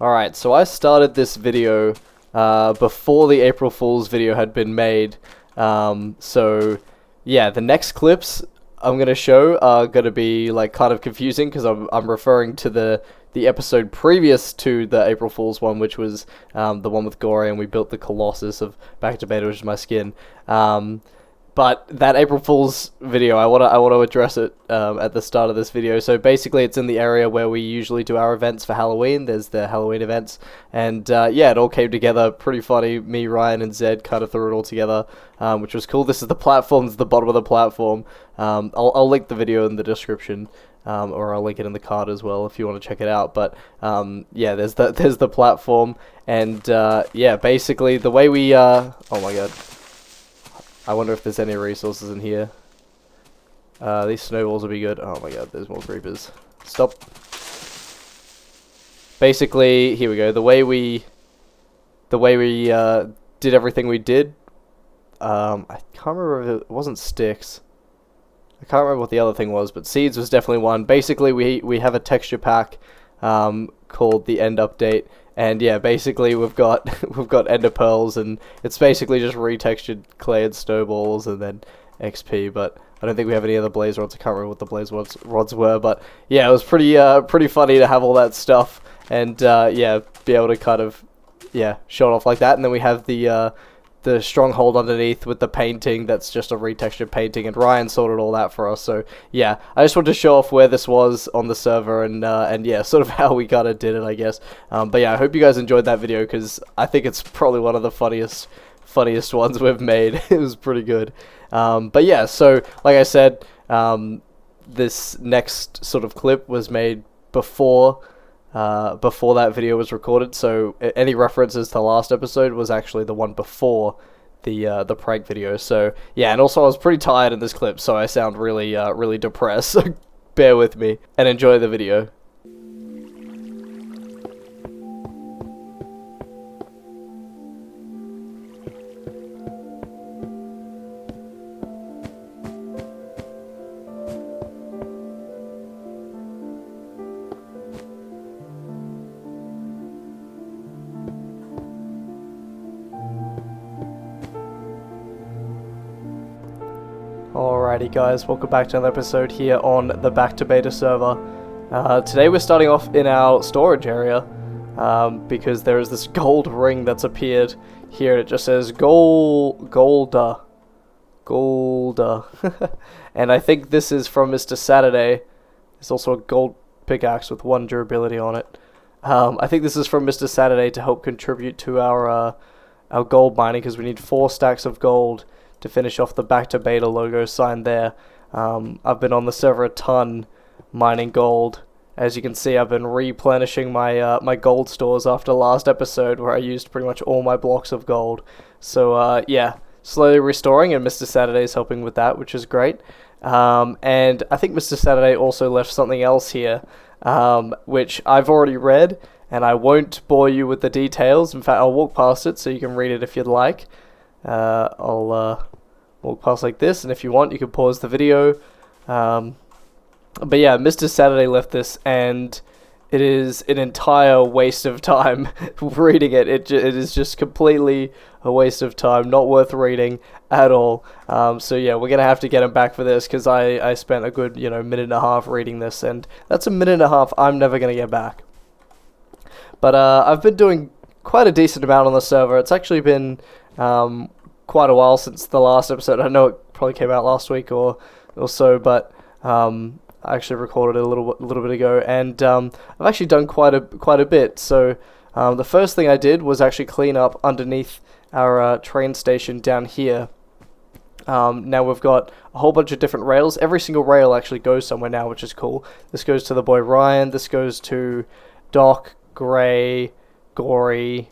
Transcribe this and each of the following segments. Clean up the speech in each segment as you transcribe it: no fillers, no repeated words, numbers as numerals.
Alright, so I started this video before the April Fool's video had been made. So yeah, the next clips I'm gonna show are gonna be like kind of confusing because I'm referring to the episode previous to the April Fool's one, which was the one with Gory, and we built the Colossus of Back to Beta, which is my skin. But that April Fool's video, I wanna address it at the start of this video. So basically, it's in the area where we usually do our events for Halloween. There's the Halloween events, and yeah, it all came together pretty funny. Me, Ryan, and Zed kind of threw it all together, which was cool. This is the platform. This is the bottom of the platform. I'll link the video in the description, or I'll link it in the card as well if you want to check it out. But yeah, there's the platform, and yeah, basically the way we oh my god. I wonder if there's any resources in here. These snowballs will be good. Oh my god, there's more creepers. Stop. Basically, here we go. The way we did everything we did. I can't remember if it wasn't sticks. I can't remember what the other thing was, but seeds was definitely one. Basically, we have a texture pack called the End Update. And yeah, basically we've got ender pearls, and it's basically just retextured clay and snowballs and then XP. But I don't think we have any other blaze rods. I can't remember what the blaze rods were, but yeah, it was pretty funny to have all that stuff and yeah, be able to kind of show it off like that. And then we have the stronghold underneath with the painting that's just a retextured painting, and Ryan sorted all that for us. So yeah, I just wanted to show off where this was on the server, and yeah, sort of how we kind of did it, I guess. But yeah, I hope you guys enjoyed that video, because I think it's probably one of the funniest ones we've made. It was pretty good. But yeah, so like I said, this next sort of clip was made before that video was recorded, so any references to the last episode was actually the one before the prank video. So yeah, and also I was pretty tired in this clip, so I sound really depressed. So bear with me and enjoy the video. Alrighty guys, welcome back to another episode here on the Back to Beta server. Today we're starting off in our storage area, because there is this gold ring that's appeared here. It just says Golda. And I think this is from Mr. Saturday. There's also a gold pickaxe with 1 durability on it. I think this is from Mr. Saturday to help contribute to our gold mining, because we need 4 stacks of gold to finish off the Back to Beta logo sign there. I've been on the server a ton mining gold. As you can see, I've been replenishing my my gold stores after last episode, where I used pretty much all my blocks of gold. So yeah, slowly restoring, and Mr. Saturday's helping with that, which is great. And I think Mr. Saturday also left something else here, which I've already read, and I won't bore you with the details. In fact, I'll walk past it so you can read it if you'd like. I'll walk past like this, and if you want, you can pause the video. But yeah, Mr. Saturday left this, and it is an entire waste of time reading it. It is just completely a waste of time, not worth reading at all. So yeah, we're gonna have to get him back for this, because I spent a good minute and a half reading this, and that's a minute and a half I'm never gonna get back. But I've been doing quite a decent amount on the server. It's actually been quite a while since the last episode. I know it probably came out last week or so, but I actually recorded it a little bit ago, and I've actually done quite a bit. So the first thing I did was actually clean up underneath our train station down here. Now we've got a whole bunch of different rails. Every single rail actually goes somewhere now, which is cool. This goes to the boy Ryan. This goes to Doc, Gray, Gory,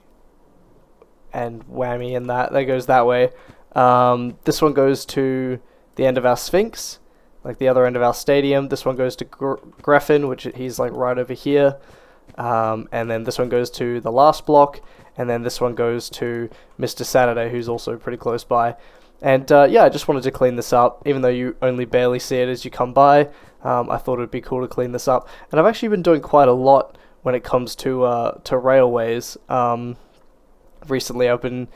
and Whammy, and that goes that way. This one goes to the end of our Sphinx, like the other end of our stadium. This one goes to Griffin, which he's like right over here. And then this one goes to the last block, and then this one goes to Mr. Saturday, who's also pretty close by. And yeah, I just wanted to clean this up, even though you only barely see it as you come by. I thought it would be cool to clean this up, and I've actually been doing quite a lot when it comes to railways. Recently I've been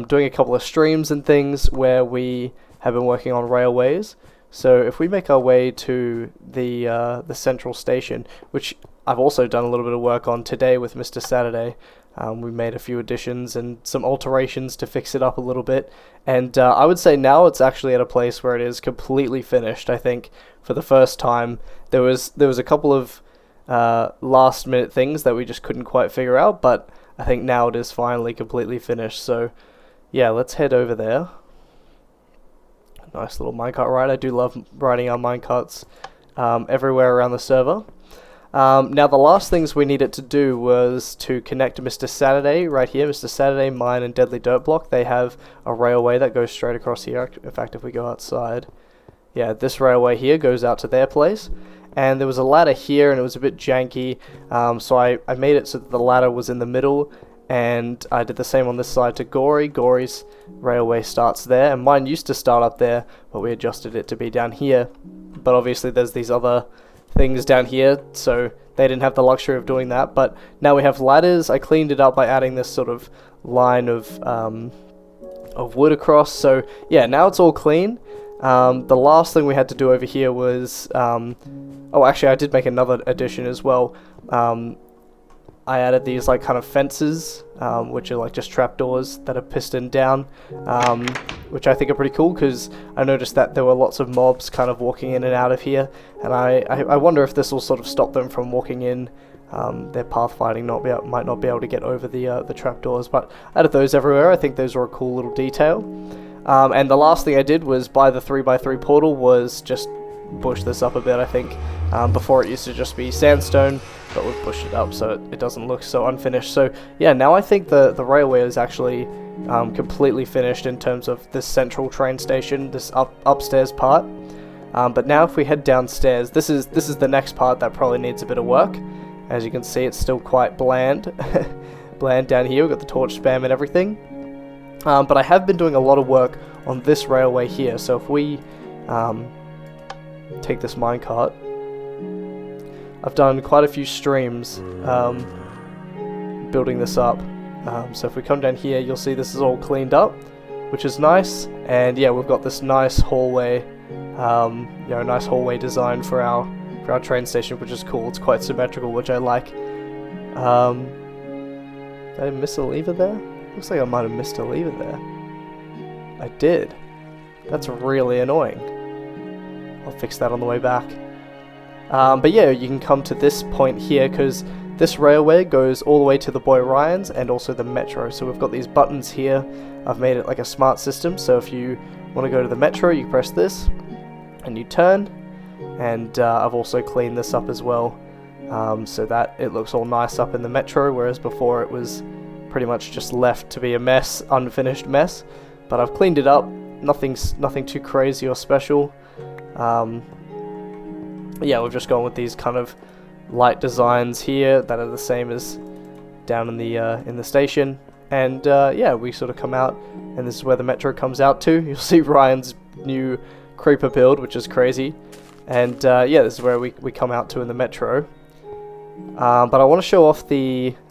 doing a couple of streams and things where we have been working on railways. So if we make our way to the central station, which I've also done a little bit of work on today with Mr. Saturday, we made a few additions and some alterations to fix it up a little bit, and I would say now it's actually at a place where it is completely finished. I think for the first time there was a couple of last minute things that we just couldn't quite figure out, but I think now it is finally completely finished. So yeah, let's head over there. Nice little minecart ride. I do love riding our minecarts everywhere around the server. Now the last things we needed to do was to connect to Mr. Saturday right here. Mr. Saturday, Mine, and Deadly Dirt Block. They have a railway that goes straight across here. In fact, if we go outside, yeah, this railway here goes out to their place. And there was a ladder here, and it was a bit janky, so I made it so that the ladder was in the middle, and I did the same on this side to Gory. Gory's railway starts there, and mine used to start up there, but we adjusted it to be down here. But obviously there's these other things down here, so they didn't have the luxury of doing that. But now we have ladders. I cleaned it up by adding this sort of line of wood across, so yeah, now it's all clean. The last thing we had to do over here was, oh, actually I did make another addition as well. I added these like kind of fences, which are like just trapdoors that are pistoned down, which I think are pretty cool, because I noticed that there were lots of mobs kind of walking in and out of here, and I wonder if this will sort of stop them from walking in. Their path fighting might not be able to get over the trapdoors, but I added those everywhere. I think those are a cool little detail. And the last thing I did was buy the 3x3 portal, was just push this up a bit. I think before it used to just be sandstone, but we've pushed it up so it doesn't look so unfinished. So yeah, now I think the railway is actually completely finished in terms of this central train station, this upstairs part. But now if we head downstairs, this is the next part that probably needs a bit of work. As you can see, it's still quite bland. Bland down here. We've got the torch spam and everything. But I have been doing a lot of work on this railway here. So if we take this minecart, I've done quite a few streams building this up. So if we come down here, you'll see this is all cleaned up, which is nice. And yeah, we've got this nice hallway, nice hallway design for our train station, which is cool. It's quite symmetrical, which I like. Did I miss a lever there? Looks like I might have missed a lever there. I did. That's really annoying. I'll fix that on the way back. But yeah, you can come to this point here, because this railway goes all the way to the Boy Ryan's and also the metro. So we've got these buttons here. I've made it like a smart system, so if you want to go to the metro, you press this and you turn. And I've also cleaned this up as well, so that it looks all nice up in the metro, whereas before it was pretty much just left to be a mess, unfinished mess. But I've cleaned it up. Nothing too crazy or special. Yeah, we've just gone with these kind of light designs here that are the same as down in the station. And yeah, we sort of come out, and this is where the metro comes out to. You'll see Ryan's new creeper build, which is crazy. And yeah, this is where we come out to in the metro. But I want to show off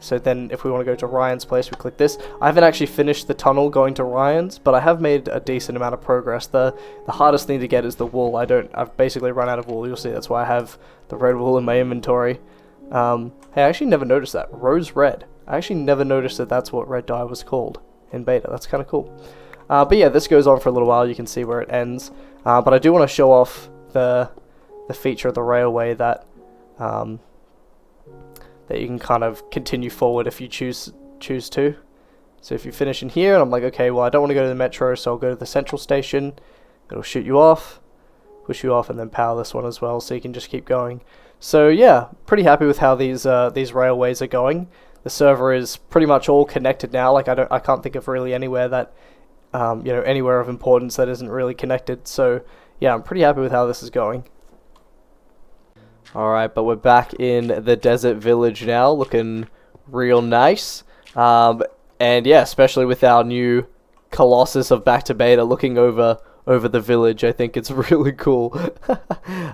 so then if we want to go to Ryan's place, we click this. I haven't actually finished the tunnel going to Ryan's, but I have made a decent amount of progress. The hardest thing to get is the wool. I've basically run out of wool. You'll see that's why I have the red wool in my inventory. Hey, I actually never noticed that. Rose red. I actually never noticed that that's what red dye was called in beta. That's kind of cool. But yeah, this goes on for a little while. You can see where it ends. But I do want to show off the feature of the railway that you can kind of continue forward if you choose to. So if you finish in here, and I'm like, okay, well, I don't want to go to the metro, so I'll go to the central station. It'll shoot you off, push you off, and then power this one as well, so you can just keep going. So yeah, pretty happy with how these railways are going. The server is pretty much all connected now. Like I can't think of really anywhere that anywhere of importance that isn't really connected. So yeah, I'm pretty happy with how this is going. Alright, but we're back in the desert village now, looking real nice. And yeah, especially with our new Colossus of Back to Beta looking over over the village. I think it's really cool.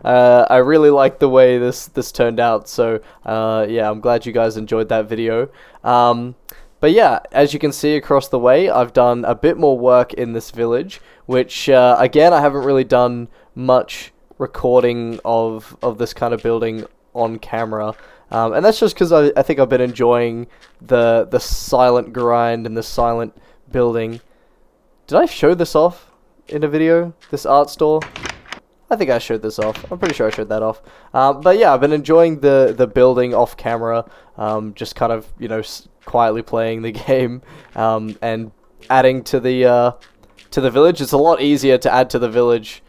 I really like the way this turned out. So yeah, I'm glad you guys enjoyed that video. But yeah, as you can see across the way, I've done a bit more work in this village, which again, I haven't really done much recording of this kind of building on camera. And that's just because I think I've been enjoying the silent grind and the silent building. Did I show this off in a video? This art store? I think I showed this off. I'm pretty sure I showed that off. But yeah, I've been enjoying the building off camera. Just kind of, you know, quietly playing the game and adding to the village. It's a lot easier to add to the village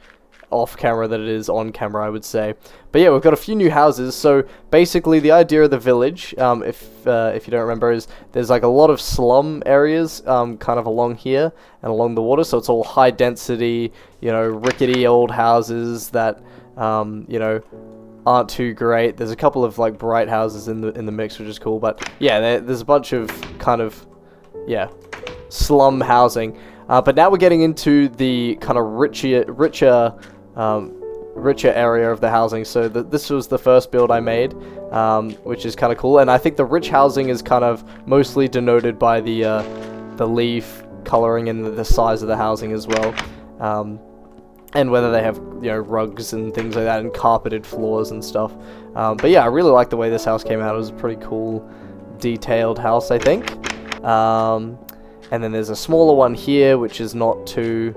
off camera than it is on camera, I would say. But yeah, we've got a few new houses. So basically the idea of the village, if you don't remember, is there's like a lot of slum areas kind of along here and along the water. So it's all high density, you know, rickety old houses that you know, aren't too great. There's a couple of like bright houses in the mix, which is cool. But yeah, there's a bunch of kind of, yeah, slum housing. But now we're getting into the kind of richer area of the housing. So this was the first build I made, which is kind of cool. And I think the rich housing is kind of mostly denoted by the leaf coloring and the size of the housing as well. And whether they have, you know, rugs and things like that and carpeted floors and stuff. But yeah, I really like the way this house came out. It was a pretty cool, detailed house, I think. And then there's a smaller one here, which is not too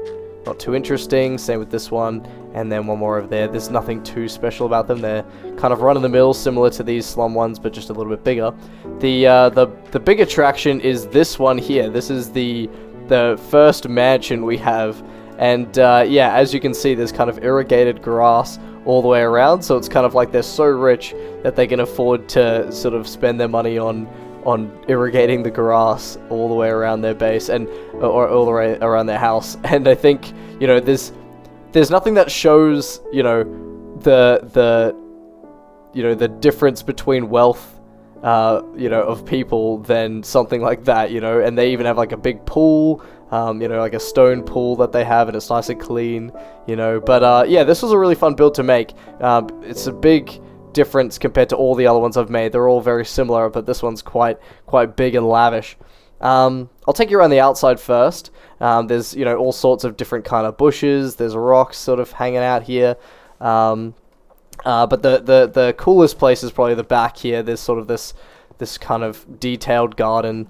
interesting. Same with this one, and then one more over there. There's nothing too special about them. They're kind of run-of-the-mill, similar to these slum ones, but just a little bit bigger. The big attraction is this one here. This is the first mansion we have, and yeah, as you can see, there's kind of irrigated grass all the way around. So it's kind of like they're so rich that they can afford to sort of spend their money on irrigating the grass all the way around their base or all the way around their house. And I think, you know, there's nothing that shows, you know, the difference between wealth, you know, of people than something like that, you know. And they even have like a big pool, you know, like a stone pool that they have, and it's nice and clean, you know. But yeah, this was a really fun build to make. It's a big difference compared to all the other ones I've made. They're all very similar, but this one's quite big and lavish. I'll take you around the outside first. There's, you know, all sorts of different kind of bushes. There's rocks sort of hanging out here. But the coolest place is probably the back here. There's sort of this kind of detailed garden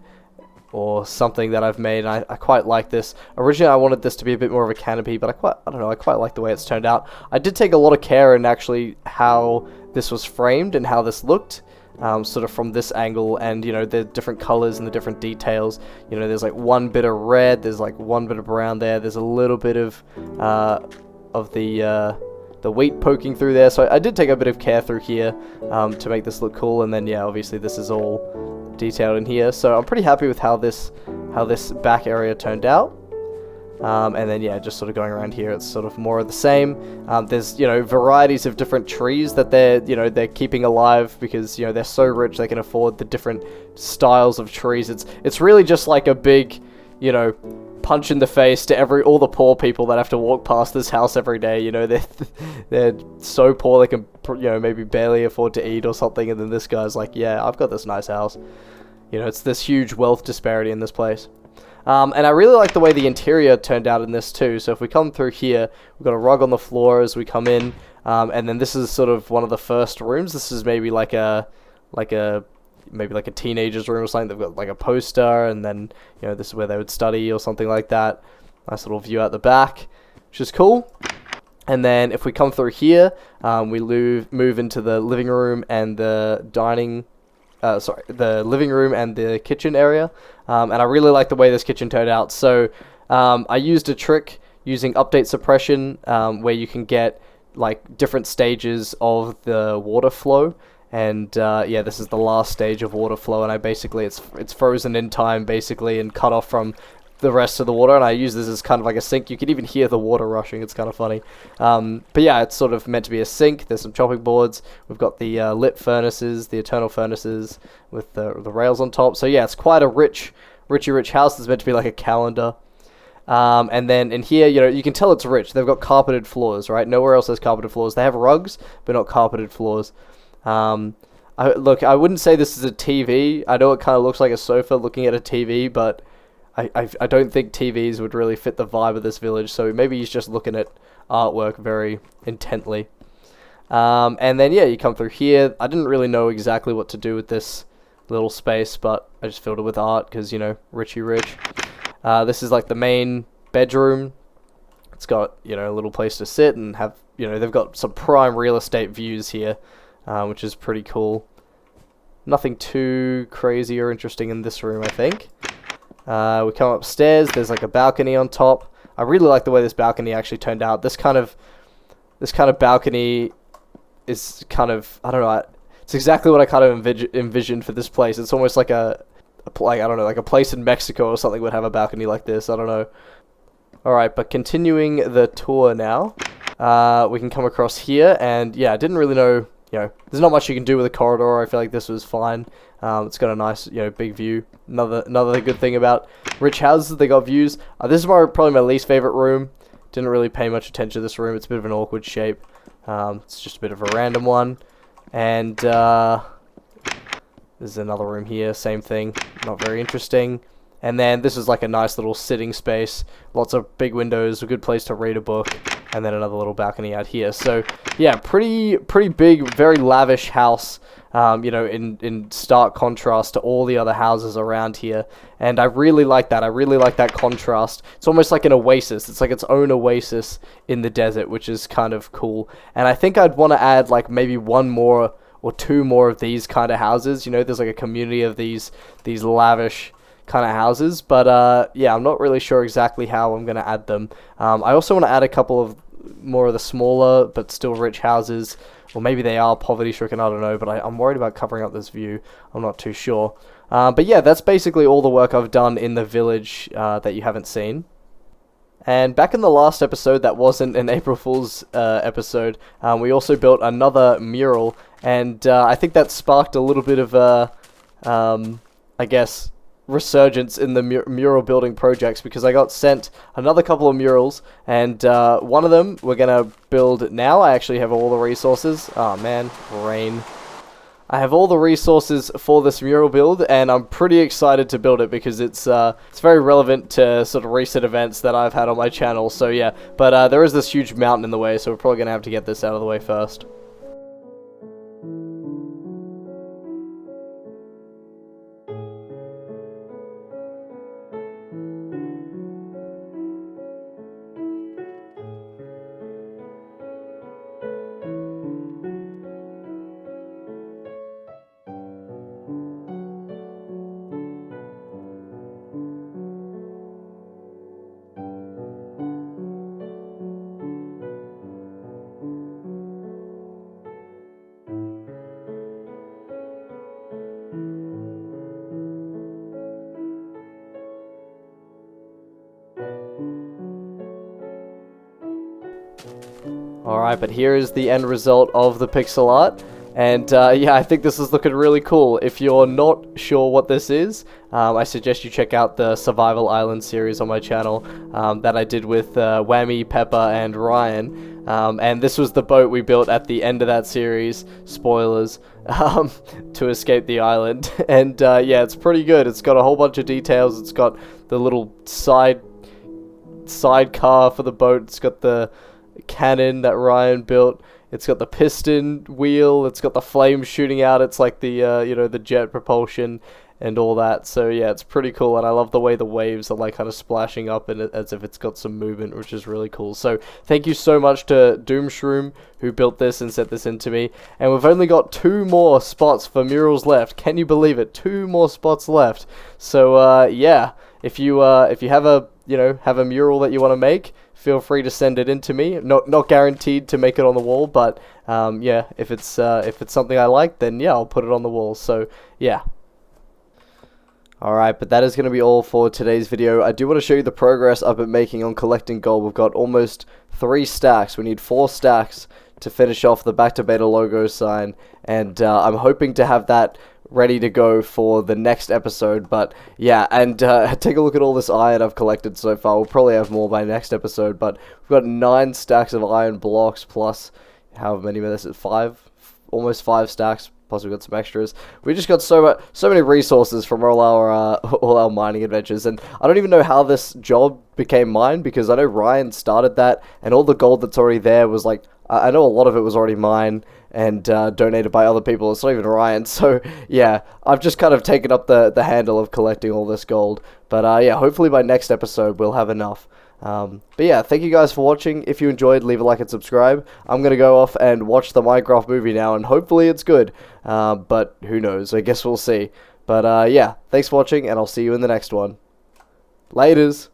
or something that I've made, and I quite like this. Originally I wanted this to be a bit more of a canopy, but I don't know, I quite like the way it's turned out. I did take a lot of care in actually how this was framed and how this looked, sort of from this angle, and you know, the different colors and the different details. You know, there's like one bit of red, there's like one bit of brown there, there's a little bit of the wheat poking through there. So I did take a bit of care through here to make this look cool. And then yeah, obviously this is all detailed in here. So I'm pretty happy with how this back area turned out. And then yeah, just sort of going around here, it's sort of more of the same. There's, you know, varieties of different trees that they're keeping alive, because, you know, they're so rich they can afford the different styles of trees. It's really just like a big, you know, punch in the face to all the poor people that have to walk past this house every day. You know, they're so poor they can, you know, maybe barely afford to eat or something, and then this guy's like, yeah, I've got this nice house. You know, it's this huge wealth disparity in this place. And I really like the way the interior turned out in this too. So if we come through here, we've got a rug on the floor as we come in, and then this is sort of one of the first rooms. This is maybe like a teenager's room or something. They've got like a poster, and then, you know, this is where they would study or something like that. Nice little view out the back, which is cool. And then if we come through here, we move into the living room and the the living room and the kitchen area. And I really like the way this kitchen turned out. So I used a trick using update suppression, where you can get like different stages of the water flow. And yeah, this is the last stage of water flow, and it's frozen in time basically and cut off from the rest of the water. And I use this as kind of like a sink. You can even hear the water rushing. It's kind of funny. But yeah, it's sort of meant to be a sink. There's some chopping boards. We've got the lit furnaces, the eternal furnaces with the rails on top. So yeah, it's quite a rich house. It's meant to be like a calendar. And then in here, you know, you can tell it's rich. They've got carpeted floors, right? Nowhere else has carpeted floors. They have rugs, but not carpeted floors. Look, I wouldn't say this is a TV. I know it kind of looks like a sofa looking at a TV, but I don't think TVs would really fit the vibe of this village. So maybe he's just looking at artwork very intently. And then, yeah, you come through here. I didn't really know exactly what to do with this little space, but I just filled it with art because, you know, Richie Rich. This is like the main bedroom. It's got, you know, a little place to sit and have, you know, they've got some prime real estate views here, which is pretty cool. Nothing too crazy or interesting in this room, I think. We come upstairs. There's like a balcony on top. I really like the way this balcony actually turned out. This kind of balcony is kind of, I don't know, it's exactly what I kind of envisioned for this place. It's almost like I don't know, like a place in Mexico or something would have a balcony like this. I don't know. Alright, but continuing the tour now, we can come across here, and yeah, I didn't really know, you know, there's not much you can do with a corridor. I feel like this was fine. It's got a nice, you know, big view. Another good thing about rich houses, they got views. This is probably my least favorite room. Didn't really pay much attention to this room. It's a bit of an awkward shape. It's just a bit of a random one. And there's another room here, same thing, not very interesting. And then this is like a nice little sitting space, lots of big windows, a good place to read a book, and then another little balcony out here. So yeah, pretty big, very lavish house, you know, in stark contrast to all the other houses around here. And I really like that. I really like that contrast. It's almost like an oasis. It's like its own oasis in the desert, which is kind of cool. And I think I'd want to add like maybe one more or two more of these kind of houses. You know, there's like a community of these lavish kind of houses, but yeah, I'm not really sure exactly how I'm going to add them. I also want to add a couple of more of the smaller but still rich houses, or maybe they are poverty stricken, I don't know, but I'm worried about covering up this view. I'm not too sure. But yeah, that's basically all the work I've done in the village that you haven't seen. And back in the last episode that wasn't an April Fool's episode, we also built another mural, and I think that sparked a little bit of I guess, resurgence in the mural building projects, because I got sent another couple of murals, and one of them we're gonna build now. I actually have all the resources. Oh man, rain. I have all the resources for this mural build, and I'm pretty excited to build it because it's very relevant to sort of recent events that I've had on my channel. So yeah, but there is this huge mountain in the way, so we're probably gonna have to get this out of the way first. Alright, but here is the end result of the pixel art. And yeah, I think this is looking really cool. If you're not sure what this is, I suggest you check out the Survival Island series on my channel that I did with Whammy, Pepper, and Ryan. And this was the boat we built at the end of that series, spoilers, to escape the island. And yeah, it's pretty good. It's got a whole bunch of details. It's got the little sidecar for the boat. It's got the cannon that Ryan built. It's got the piston wheel. It's got the flames shooting out. It's like the you know, the jet propulsion and all that. So yeah, it's pretty cool, and I love the way the waves are like kind of splashing up in it as if it's got some movement, which is really cool. So thank you so much to Doomshroom who built this and sent this in to me. And we've only got 2 more spots for murals left. Can you believe it? 2 more spots left. So yeah, if you have a mural that you want to make, feel free to send it in to me. Not guaranteed to make it on the wall, but yeah, if it's something I like, then yeah, I'll put it on the wall. So yeah. Alright, but that is going to be all for today's video. I do want to show you the progress I've been making on collecting gold. We've got almost 3 stacks. We need 4 stacks to finish off the Back to Beta logo sign, and I'm hoping to have that ready to go for the next episode. But yeah, and take a look at all this iron I've collected so far. We'll probably have more by next episode, but we've got 9 stacks of iron blocks plus however many minutes, 5, almost 5 stacks. Plus we've got some extras. We just got so many resources from all our mining adventures, and I don't even know how this job became mine, because I know Ryan started that, and all the gold that's already there was like, I know a lot of it was already mine and donated by other people. It's not even Ryan, so yeah, I've just kind of taken up the handle of collecting all this gold. But yeah, hopefully by next episode we'll have enough. But yeah, thank you guys for watching. If you enjoyed, leave a like and subscribe. I'm gonna go off and watch the Minecraft movie now, and hopefully it's good. But who knows? I guess we'll see. But yeah, thanks for watching, and I'll see you in the next one. Laters!